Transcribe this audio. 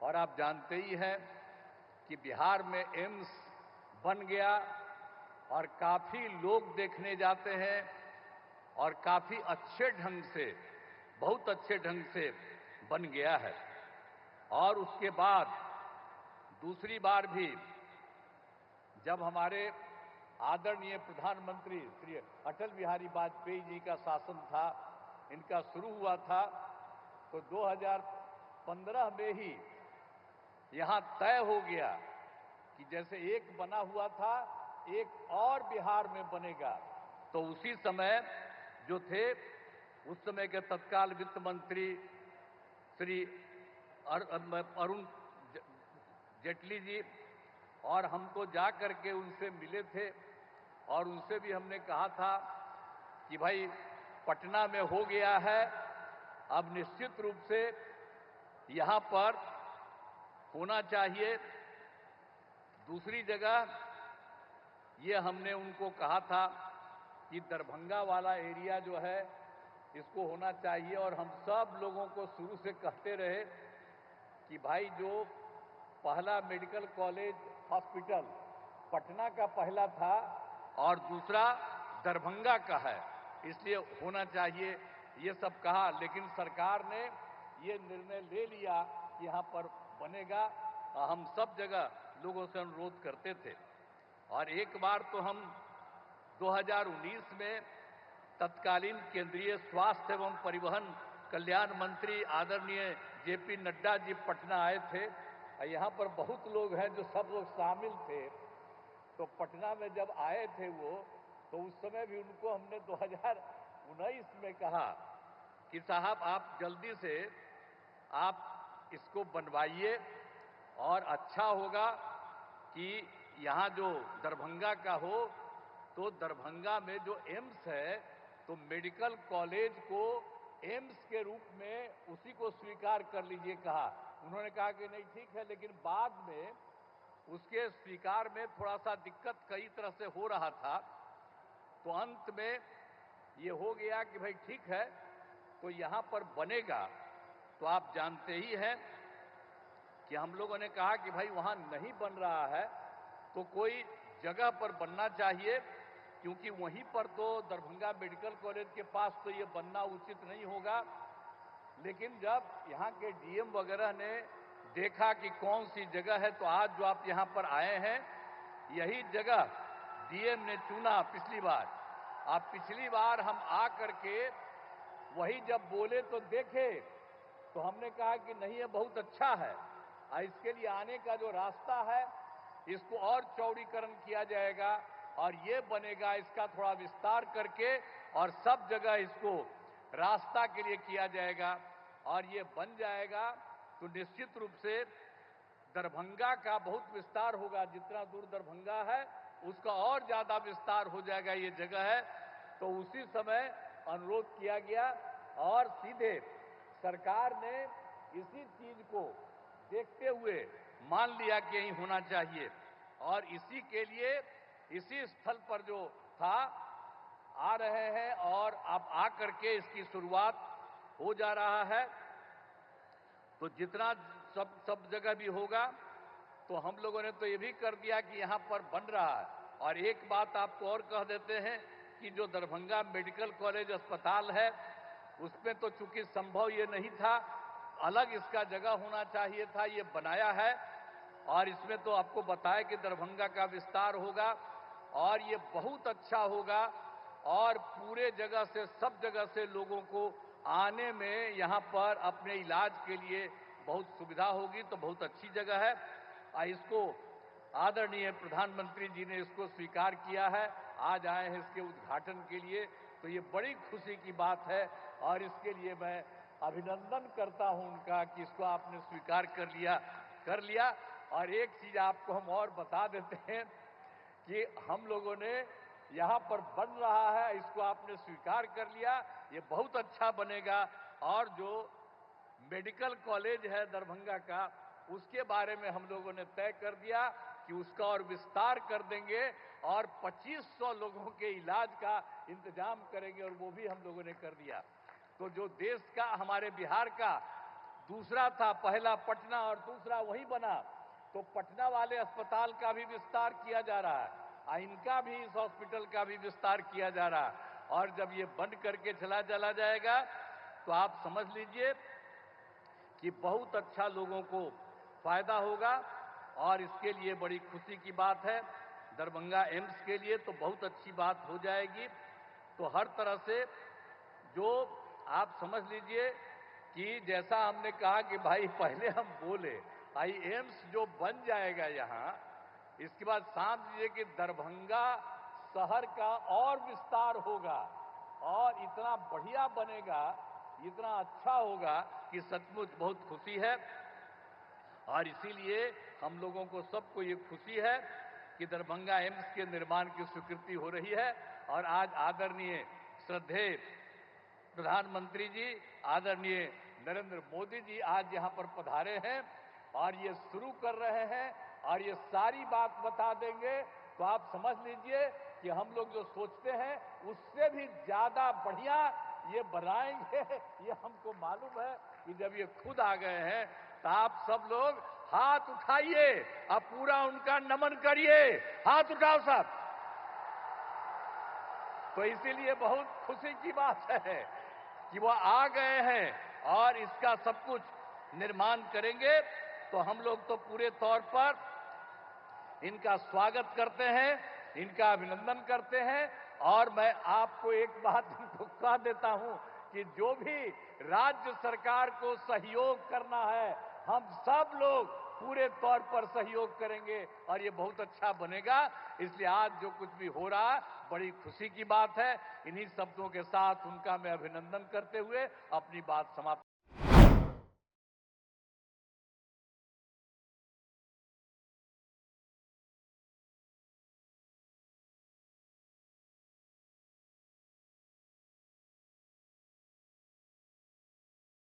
और आप जानते ही हैं कि बिहार में एम्स बन गया और काफी लोग देखने जाते हैं और काफी अच्छे ढंग से, बहुत अच्छे ढंग से बन गया है। और उसके बाद दूसरी बार भी जब हमारे आदरणीय प्रधानमंत्री श्री अटल बिहारी वाजपेयी जी का शासन था, इनका शुरू हुआ था, तो 2015 में ही यहां तय हो गया कि जैसे एक बना हुआ था, एक और बिहार में बनेगा। तो उसी समय जो थे, उस समय के तत्काल वित्त मंत्री श्री अरुण जेटली जी, और हम तो जा करके उनसे मिले थे और उनसे भी हमने कहा था कि भाई पटना में हो गया है, अब निश्चित रूप से यहां पर होना चाहिए। दूसरी जगह ये हमने उनको कहा था कि दरभंगा वाला एरिया जो है इसको होना चाहिए, और हम सब लोगों को शुरू से कहते रहे कि भाई जो पहला मेडिकल कॉलेज हॉस्पिटल पटना का पहला था और दूसरा दरभंगा का है, इसलिए होना चाहिए, ये सब कहा। लेकिन सरकार ने ये निर्णय ले लिया कि यहां पर बनेगा। हम सब जगह लोगों से अनुरोध करते थे। और एक बार तो हम 2019 में तत्कालीन केंद्रीय स्वास्थ्य एवं परिवहन कल्याण मंत्री आदरणीय जेपी नड्डा जी पटना आए थे। यहाँ पर बहुत लोग हैं जो सब लोग शामिल थे। तो पटना में जब आए थे वो, तो उस समय भी उनको हमने 2019 में कहा कि साहब आप जल्दी से आप इसको बनवाइए, और अच्छा होगा कि यहाँ जो दरभंगा का हो, तो दरभंगा में जो एम्स है, तो मेडिकल कॉलेज को एम्स के रूप में उसी को स्वीकार कर लीजिए कहा। उन्होंने कहा कि नहीं ठीक है, लेकिन बाद में उसके स्वीकार में थोड़ा सा दिक्कत कई तरह से हो रहा था। तो अंत में ये हो गया कि भाई ठीक है, तो यहां पर बनेगा। तो आप जानते ही हैं कि हम लोगों ने कहा कि भाई वहां नहीं बन रहा है तो कोई जगह पर बनना चाहिए, क्योंकि वहीं पर तो दरभंगा मेडिकल कॉलेज के पास तो ये बनना उचित नहीं होगा। लेकिन जब यहाँ के डीएम वगैरह ने देखा कि कौन सी जगह है, तो आज जो आप यहाँ पर आए हैं, यही जगह डीएम ने चुना पिछली बार। आप पिछली बार हम आ करके वही जब बोले तो देखे, तो हमने कहा कि नहीं ये बहुत अच्छा है, और इसके लिए आने का जो रास्ता है इसको और चौड़ीकरण किया जाएगा और ये बनेगा, इसका थोड़ा विस्तार करके और सब जगह इसको रास्ता के लिए किया जाएगा और ये बन जाएगा। तो निश्चित रूप से दरभंगा का बहुत विस्तार होगा, जितना दूर दरभंगा है उसका और ज्यादा विस्तार हो जाएगा ये जगह है। तो उसी समय अनुरोध किया गया और सीधे सरकार ने इसी चीज को देखते हुए मान लिया कि यही होना चाहिए, और इसी के लिए इसी स्थल पर जो था आ रहे हैं और अब आ करके इसकी शुरुआत हो जा रहा है। तो जितना सब जगह भी होगा, तो हम लोगों ने तो ये भी कर दिया कि यहां पर बन रहा है। और एक बात आपको और कह देते हैं कि जो दरभंगा मेडिकल कॉलेज अस्पताल है, उसमें तो चूंकि संभव ये नहीं था, अलग इसका जगह होना चाहिए था, ये बनाया है। और इसमें तो आपको बताया कि दरभंगा का विस्तार होगा और ये बहुत अच्छा होगा, और पूरे जगह से, सब जगह से लोगों को आने में यहाँ पर अपने इलाज के लिए बहुत सुविधा होगी। तो बहुत अच्छी जगह है, और इसको आदरणीय प्रधानमंत्री जी ने इसको स्वीकार किया है, आज आए हैं इसके उद्घाटन के लिए। तो ये बड़ी खुशी की बात है और इसके लिए मैं अभिनंदन करता हूं उनका कि इसको आपने स्वीकार कर लिया। और एक चीज आपको हम और बता देते हैं कि हम लोगों ने यहाँ पर बन रहा है, इसको आपने स्वीकार कर लिया, ये बहुत अच्छा बनेगा। और जो मेडिकल कॉलेज है दरभंगा का, उसके बारे में हम लोगों ने तय कर दिया कि उसका और विस्तार कर देंगे और 2500 लोगों के इलाज का इंतजाम करेंगे, और वो भी हम लोगों ने कर दिया। तो जो देश का, हमारे बिहार का दूसरा था, पहला पटना और दूसरा वहीं बना, तो पटना वाले अस्पताल का भी विस्तार किया जा रहा है, इनका भी, इस हॉस्पिटल का भी विस्तार किया जा रहा है। और जब ये बंद करके चला जाएगा तो आप समझ लीजिए कि बहुत अच्छा लोगों को फायदा होगा। और इसके लिए बड़ी खुशी की बात है, दरभंगा एम्स के लिए तो बहुत अच्छी बात हो जाएगी। तो हर तरह से जो आप समझ लीजिए कि जैसा हमने कहा कि भाई पहले हम बोले, एम्स जो बन जाएगा यहाँ, इसके बाद समझ लीजिए कि दरभंगा शहर का और विस्तार होगा और इतना बढ़िया बनेगा, इतना अच्छा होगा कि सचमुच बहुत खुशी है। और इसीलिए हम लोगों को सबको ये खुशी है कि दरभंगा एम्स के निर्माण की स्वीकृति हो रही है। और आज आदरणीय श्रद्धेय प्रधानमंत्री जी, आदरणीय नरेंद्र मोदी जी आज यहाँ पर पधारे हैं और ये शुरू कर रहे हैं और ये सारी बात बता देंगे। तो आप समझ लीजिए कि हम लोग जो सोचते हैं उससे भी ज्यादा बढ़िया ये बनाएंगे, ये हमको मालूम है कि जब ये खुद आ गए हैं तो आप सब लोग हाथ उठाइए और पूरा उनका नमन करिए। हाथ उठाओ सब। तो इसीलिए बहुत खुशी की बात है कि वो आ गए हैं और इसका सब कुछ निर्माण करेंगे। तो हम लोग तो पूरे तौर पर इनका स्वागत करते हैं, इनका अभिनंदन करते हैं। और मैं आपको एक बात इनको कह देता हूं कि जो भी राज्य सरकार को सहयोग करना है, हम सब लोग पूरे तौर पर सहयोग करेंगे और ये बहुत अच्छा बनेगा। इसलिए आज जो कुछ भी हो रहा है बड़ी खुशी की बात है। इन्हीं शब्दों के साथ उनका मैं अभिनंदन करते हुए अपनी बात समाप्त